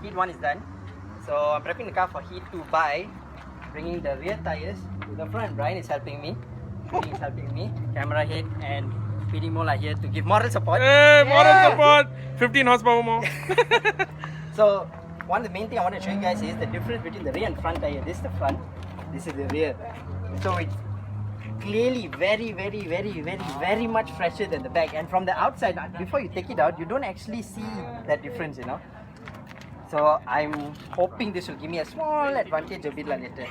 Heat 1 is done. So I'm prepping the car for heat 2 by bringing the rear tires to the front. Brian is helping me. Shooting is helping me. Camera head and feeding more here to give moral support. Hey, moral support! 15 horsepower more. So one of the main thing I want to show you guys is the difference between the rear and front tire. This is the front, this is the rear. So it's clearly very much fresher than the back. And from the outside, before you take it out, you don't actually see that difference, you know. So I'm hoping this will give me a small advantage a bit later.